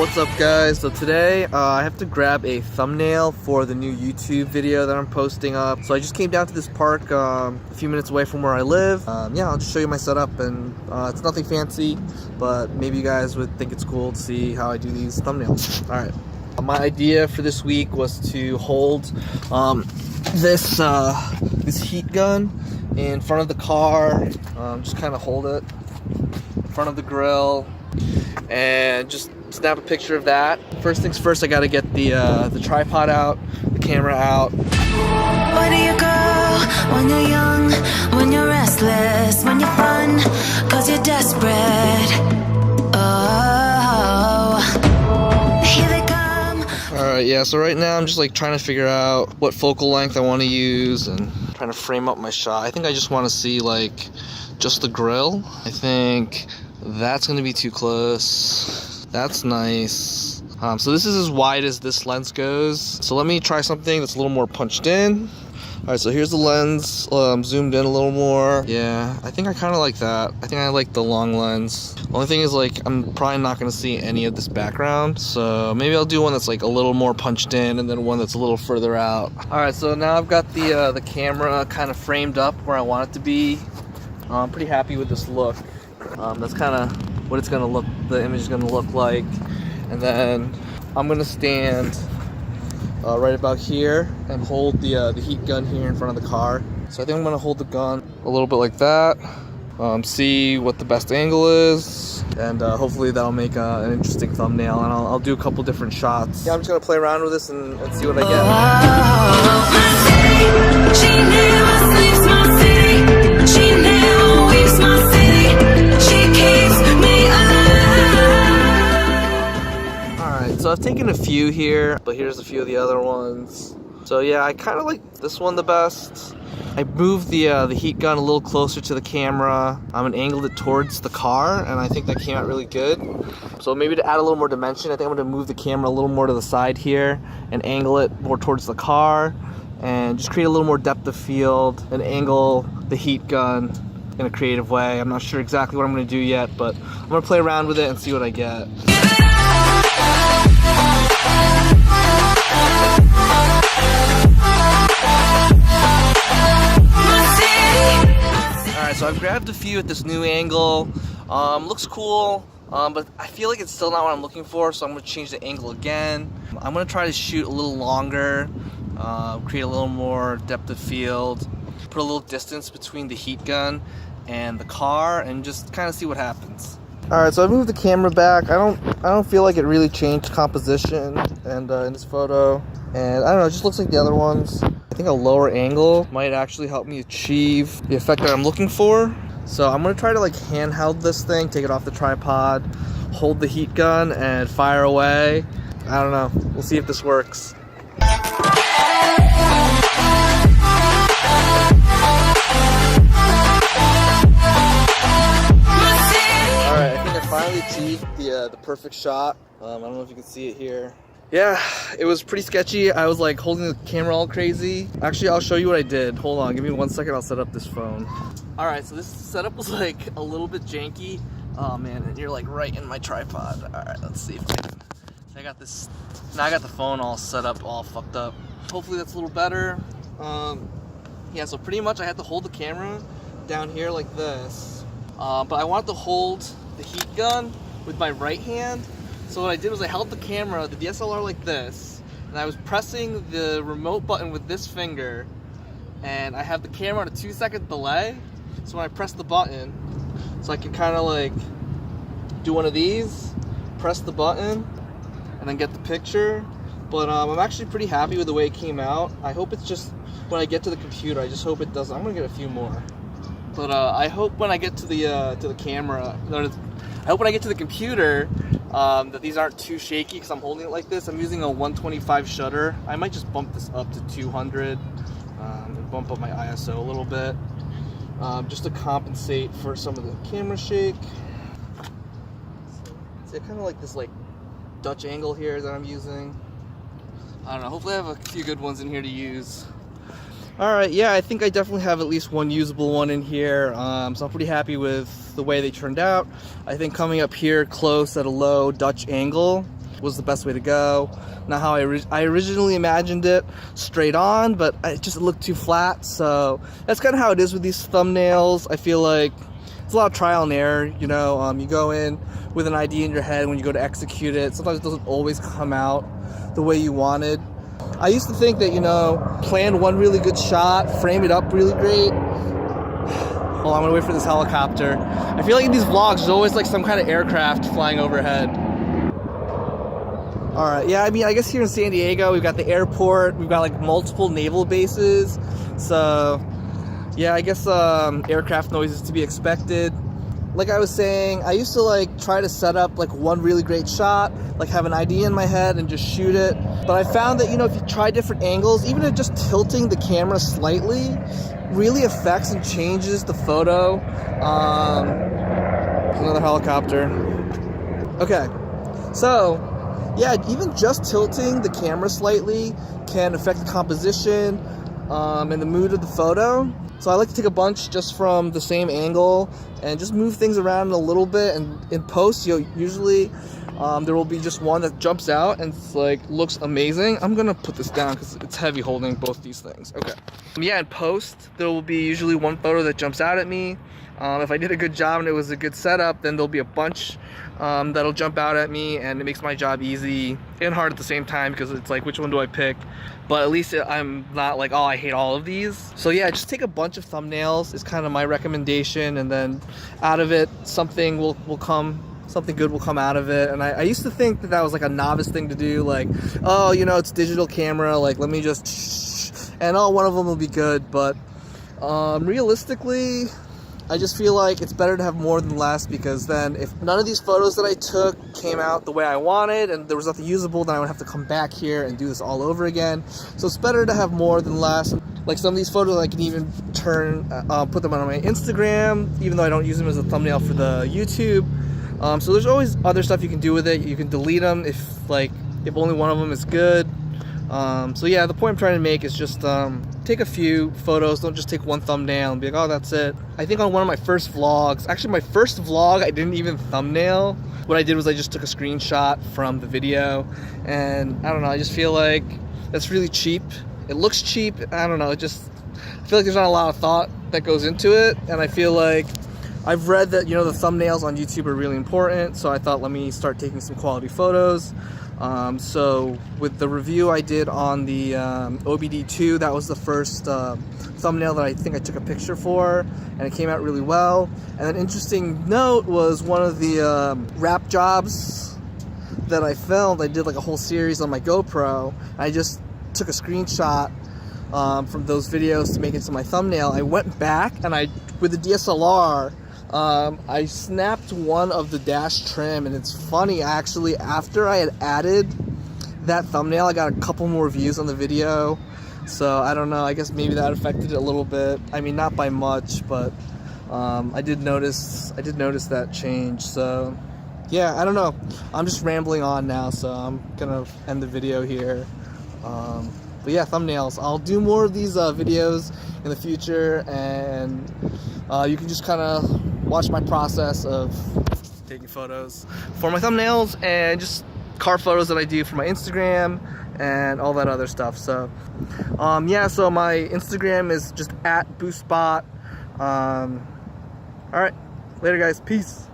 What's up guys? So today I have to grab a thumbnail for the new YouTube video that I'm posting up. So I just came down to this park a few minutes away from where I live. Yeah, I'll just show you my setup, and it's nothing fancy, but maybe you guys would think it's cool to see how I do these thumbnails. Alright, my idea for this week was to hold this heat gun in front of the car, just kind of hold it in front of the grill and just snap a picture of that. First things first, I gotta get the tripod out, the camera out. Where do you go when you're young, when you're restless, when you're fun, cause you're desperate? Oh, here they come. Alright, yeah, so right now I'm just like trying to figure out what focal length I want to use and trying to frame up my shot. I think I just want to see like just the grill. I think that's gonna be too close. That's nice. So this is as wide as this lens goes. So let me try something that's a little more punched in. Alright, so here's the lens, zoomed in a little more. Yeah, I think I kind of like that. I think I like the long lens. Only thing is, like, I'm probably not going to see any of this background. So maybe I'll do one that's like a little more punched in and then one that's a little further out. Alright, so now I've got the camera kind of framed up where I want it to be. I'm pretty happy with this look. That's kind of what it's gonna look, the image is gonna look like. And then I'm gonna stand right about here and hold the heat gun here in front of the car. So I think I'm gonna hold the gun a little bit like that, see what the best angle is, and hopefully that'll make an interesting thumbnail, and I'll do a couple different shots. Yeah, I'm just gonna play around with this and see what I get. She never sleeps my city. She never weeps my city. She keeps me alive. Alright, so I've taken a few here, but here's a few of the other ones. So yeah, I kind of like this one the best. I moved the heat gun a little closer to the camera and angled it towards the car, and I think that came out really good. So maybe to add a little more dimension, I think I'm going to move the camera a little more to the side here and angle it more towards the car and just create a little more depth of field and angle the heat gun in a creative way. I'm not sure exactly what I'm going to do yet, but I'm going to play around with it and see what I get. Alright, so I've grabbed a few at this new angle. Looks cool, but I feel like it's still not what I'm looking for, so I'm going to change the angle again. I'm going to try to shoot a little longer, create a little more depth of field, put a little distance between the heat gun and the car, and just kind of see what happens. Alright, so I moved the camera back. I don't feel like it really changed composition and in this photo. And I don't know, it just looks like the other ones. I think a lower angle might actually help me achieve the effect that I'm looking for. So I'm going to try to like handheld this thing, take it off the tripod, hold the heat gun, and fire away. I don't know. We'll see if this works. Alright, I think I finally achieved the perfect shot. I don't know if you can see it here. Yeah, it was pretty sketchy. I was like holding the camera all crazy. Actually, I'll show you what I did. Hold on, give me 1 second, I'll set up this phone. Alright, so this setup was like a little bit janky. Oh man, and you're like right in my tripod. Alright, let's see if I can. So I got this, now I got the phone all set up, all fucked up. Hopefully that's a little better. Yeah, so pretty much I had to hold the camera down here like this. But I wanted to hold the heat gun with my right hand. So what I did was I held the camera, the DSLR like this, and I was pressing the remote button with this finger, and I have the camera on a 2-second delay. So when I press the button, so I can kind of like do one of these, press the button, and then get the picture. But I'm actually pretty happy with the way it came out. I hope it's just, when I get to the computer, I just hope it doesn't. I'm gonna get a few more. But I hope when I get to the camera, I hope when I get to the computer, that these aren't too shaky because I'm holding it like this. I'm using a 125 shutter. I might just bump this up to 200 and bump up my ISO a little bit just to compensate for some of the camera shake. So I kind of like this like Dutch angle here that I'm using. I don't know, hopefully I have a few good ones in here to use. Alright, yeah, I think I definitely have at least one usable one in here, so I'm pretty happy with the way they turned out. I think coming up here close at a low Dutch angle was the best way to go. Not how I originally imagined it, straight on, but it just looked too flat. So that's kind of how it is with these thumbnails. I feel like it's a lot of trial and error, you know. You go in with an idea in your head, when you go to execute it, sometimes it doesn't always come out the way you wanted. I used to think that, you know, plan one really good shot, frame it up really great. Hold on, I'm gonna wait for this helicopter. I feel like in these vlogs, there's always like some kind of aircraft flying overhead. All right, yeah, I mean, I guess here in San Diego, we've got the airport, we've got like multiple naval bases. So yeah, I guess aircraft noise is to be expected. Like I was saying, I used to like try to set up like one really great shot, like have an idea in my head and just shoot it. But I found that, you know, if you try different angles, even if just tilting the camera slightly really affects and changes the photo. Another helicopter. Okay, so yeah, even just tilting the camera slightly can affect the composition and the mood of the photo. So I like to take a bunch just from the same angle and just move things around a little bit. And in post, usually there will be just one that jumps out and it's like looks amazing. I'm gonna put this down because it's heavy holding both these things. Okay. Yeah, in post there will be usually one photo that jumps out at me. If I did a good job and it was a good setup, then there'll be a bunch that'll jump out at me, and it makes my job easy and hard at the same time because it's like, which one do I pick? But at least I'm not like, oh, I hate all of these. So yeah, just take a bunch of thumbnails is kind of my recommendation, and then out of it, something will come. Something good will come out of it. And I used to think that was like a novice thing to do, like, oh, you know, it's digital camera, like let me just, and oh, one of them will be good. But realistically, I just feel like it's better to have more than less, because then if none of these photos that I took came out the way I wanted and there was nothing usable, then I would have to come back here and do this all over again. So it's better to have more than less. Like some of these photos I can even put them on my Instagram, even though I don't use them as a thumbnail for the YouTube. So there's always other stuff you can do with it. You can delete them if only one of them is good. So yeah, the point I'm trying to make is just take a few photos. Don't just take one thumbnail and be like, oh, that's it. I think on one of my first vlogs, actually my first vlog, I didn't even thumbnail. What I did was I just took a screenshot from the video, and I don't know, I just feel like that's really cheap. It looks cheap. I don't know, I feel like there's not a lot of thought that goes into it, and I feel like I've read that, you know, the thumbnails on YouTube are really important, so I thought, let me start taking some quality photos. So with the review I did on the OBD2, that was the first thumbnail that I think I took a picture for, and it came out really well. And an interesting note was one of the wrap jobs that I filmed. I did like a whole series on my GoPro. I just took a screenshot from those videos to make it into my thumbnail. I went back and with the DSLR, I snapped one of the dash trim, and it's funny, actually, after I had added that thumbnail, I got a couple more views on the video. So I don't know, I guess maybe that affected it a little bit. I mean, not by much, but I did notice that change. So yeah, I don't know, I'm just rambling on now, so I'm gonna end the video here. But yeah, thumbnails, I'll do more of these videos in the future, and you can just kind of watch my process of taking photos for my thumbnails and just car photos that I do for my Instagram and all that other stuff. So yeah, so my Instagram is just @boostbot. All right, later guys, peace.